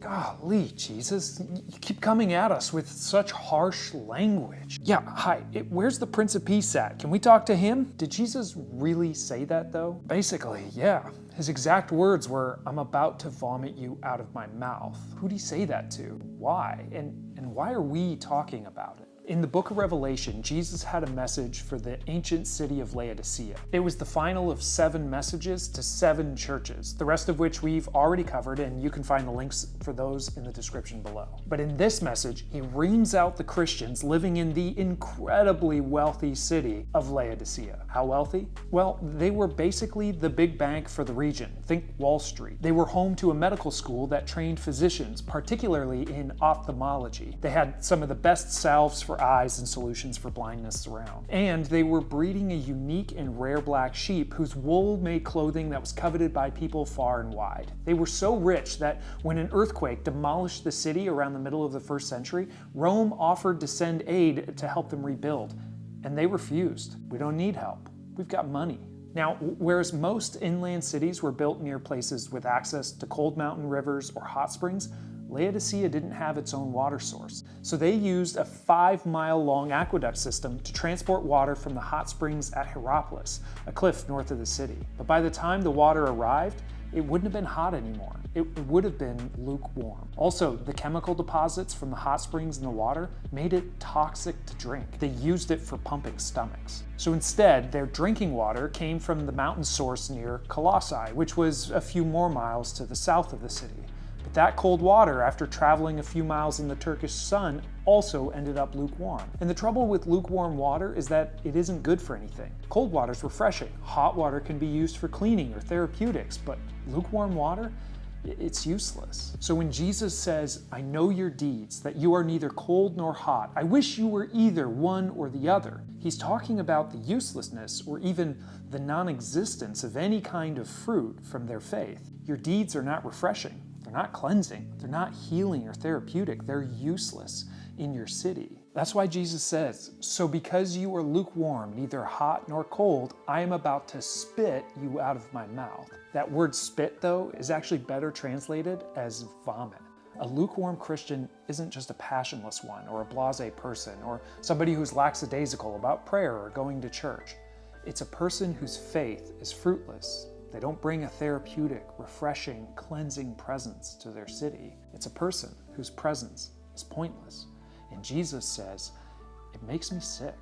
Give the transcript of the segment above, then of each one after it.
Golly, Jesus, you keep coming at us with such harsh language. Yeah, hi, where's the Prince of Peace at? Can we talk to him? Did Jesus really say that though? Basically, yeah. His exact words were, I'm about to vomit you out of my mouth. Who'd he say that to? Why? And why are we talking about it? In the book of Revelation, Jesus had a message for the ancient city of Laodicea. It was the final of 7 messages to 7 churches, the rest of which we've already covered, and you can find the links for those in the description below. But in this message, he reams out the Christians living in the incredibly wealthy city of Laodicea. How wealthy? Well, they were basically the big bank for the region. Think Wall Street. They were home to a medical school that trained physicians, particularly in ophthalmology. They had some of the best salves for eyes and solutions for blindness around. And they were breeding a unique and rare black sheep whose wool made clothing that was coveted by people far and wide. They were so rich that when an earthquake demolished the city around the middle of the 1st century, Rome offered to send aid to help them rebuild. And they refused. We don't need help. We've got money. Now, whereas most inland cities were built near places with access to cold mountain rivers or hot springs, Laodicea didn't have its own water source. So they used a 5-mile-long aqueduct system to transport water from the hot springs at Hierapolis, a cliff north of the city. But by the time the water arrived, it wouldn't have been hot anymore. It would have been lukewarm. Also, the chemical deposits from the hot springs in the water made it toxic to drink. They used it for pumping stomachs. So instead, their drinking water came from the mountain source near Colossae, which was a few more miles to the south of the city. But that cold water, after traveling a few miles in the Turkish sun, also ended up lukewarm. And the trouble with lukewarm water is that it isn't good for anything. Cold water is refreshing. Hot water can be used for cleaning or therapeutics, but lukewarm water, it's useless. So when Jesus says, I know your deeds, that you are neither cold nor hot, I wish you were either one or the other, he's talking about the uselessness or even the non-existence of any kind of fruit from their faith. Your deeds are not refreshing. They're not cleansing, they're not healing or therapeutic, they're useless in your city. That's why Jesus says, so because you are lukewarm, neither hot nor cold, I am about to spit you out of my mouth. That word spit, though, is actually better translated as vomit. A lukewarm Christian isn't just a passionless one or a blasé person or somebody who's lackadaisical about prayer or going to church. It's a person whose faith is fruitless. They don't bring a therapeutic, refreshing, cleansing presence to their city. It's a person whose presence is pointless. And Jesus says, it makes me sick.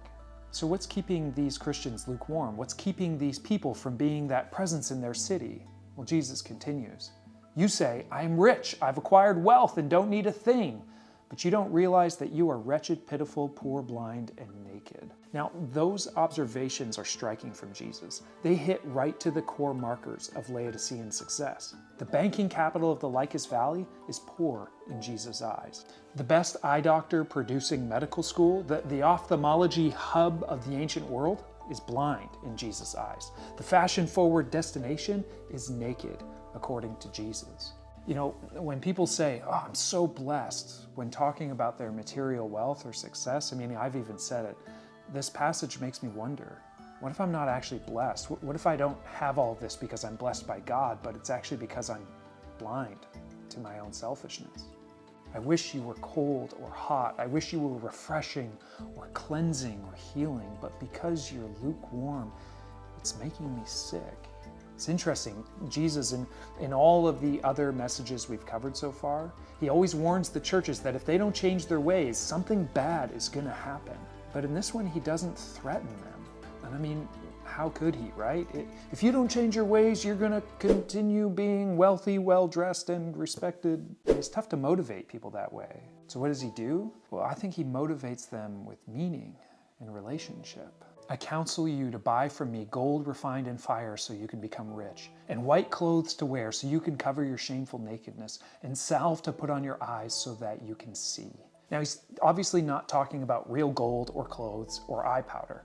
So what's keeping these Christians lukewarm? What's keeping these people from being that presence in their city? Well, Jesus continues. You say, I am rich, I've acquired wealth and don't need a thing. But you don't realize that you are wretched, pitiful, poor, blind, and naked. Now, those observations are striking from Jesus. They hit right to the core markers of Laodicean success. The banking capital of the Lycus Valley is poor in Jesus' eyes. The best eye doctor producing medical school, the ophthalmology hub of the ancient world, is blind in Jesus' eyes. The fashion-forward destination is naked, according to Jesus. You know, when people say, oh, I'm so blessed, when talking about their material wealth or success, I mean, I've even said it, this passage makes me wonder, what if I'm not actually blessed? What if I don't have all this because I'm blessed by God, but it's actually because I'm blind to my own selfishness? I wish you were cold or hot. I wish you were refreshing or cleansing or healing, but because you're lukewarm, it's making me sick. It's interesting, Jesus, in all of the other messages we've covered so far, he always warns the churches that if they don't change their ways, something bad is going to happen. But in this one, he doesn't threaten them. And I mean, how could he, right? If you don't change your ways, you're going to continue being wealthy, well-dressed, and respected. It's tough to motivate people that way. So what does he do? Well, I think he motivates them with meaning and relationship. I counsel you to buy from me gold refined in fire so you can become rich, and white clothes to wear so you can cover your shameful nakedness, and salve to put on your eyes so that you can see. Now, he's obviously not talking about real gold or clothes or eye powder.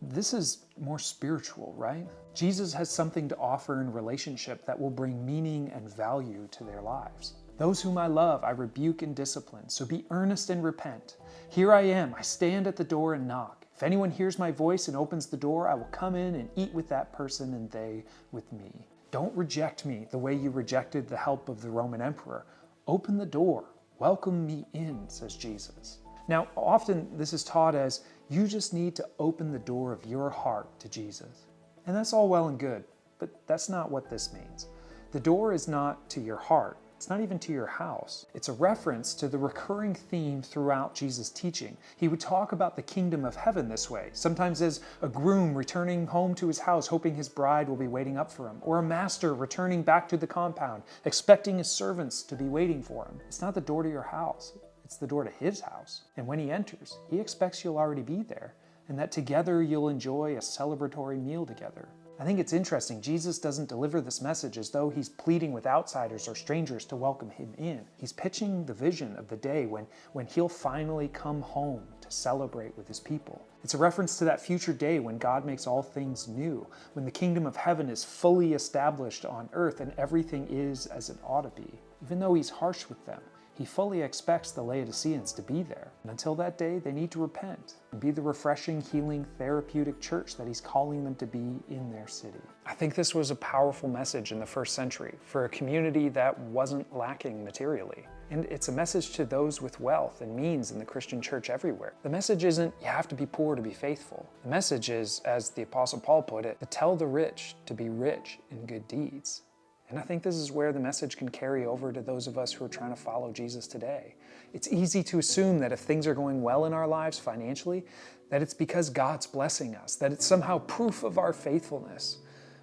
This is more spiritual, right? Jesus has something to offer in relationship that will bring meaning and value to their lives. Those whom I love, I rebuke and discipline, so be earnest and repent. Here I am, I stand at the door and knock. If anyone hears my voice and opens the door, I will come in and eat with that person and they with me. Don't reject me the way you rejected the help of the Roman emperor. Open the door. Welcome me in, says Jesus. Now, often this is taught as you just need to open the door of your heart to Jesus. And that's all well and good, but that's not what this means. The door is not to your heart. It's not even to your house. It's a reference to the recurring theme throughout Jesus' teaching. He would talk about the kingdom of heaven this way, sometimes as a groom returning home to his house, hoping his bride will be waiting up for him, or a master returning back to the compound, expecting his servants to be waiting for him. It's not the door to your house. It's the door to his house. And when he enters, he expects you'll already be there, and that together you'll enjoy a celebratory meal together. I think it's interesting, Jesus doesn't deliver this message as though he's pleading with outsiders or strangers to welcome him in. He's pitching the vision of the day when he'll finally come home to celebrate with his people. It's a reference to that future day when God makes all things new, when the kingdom of heaven is fully established on earth and everything is as it ought to be. Even though he's harsh with them, he fully expects the Laodiceans to be there. And until that day, they need to repent and be the refreshing, healing, therapeutic church that he's calling them to be in their city. I think this was a powerful message in the first century for a community that wasn't lacking materially. And it's a message to those with wealth and means in the Christian church everywhere. The message isn't, you have to be poor to be faithful. The message is, as the Apostle Paul put it, to tell the rich to be rich in good deeds. And I think this is where the message can carry over to those of us who are trying to follow Jesus today. It's easy to assume that if things are going well in our lives financially, that it's because God's blessing us, that it's somehow proof of our faithfulness.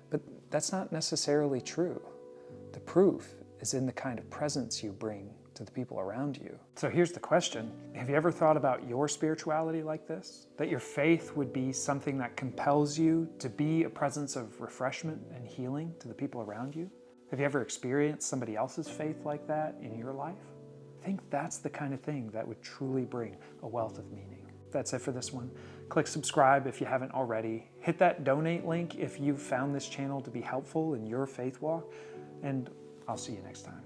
But that's not necessarily true. The proof is in the kind of presence you bring to the people around you. So here's the question. Have you ever thought about your spirituality like this? That your faith would be something that compels you to be a presence of refreshment and healing to the people around you? Have you ever experienced somebody else's faith like that in your life? I think that's the kind of thing that would truly bring a wealth of meaning. That's it for this one. Click subscribe if you haven't already. Hit that donate link if you've found this channel to be helpful in your faith walk, and I'll see you next time.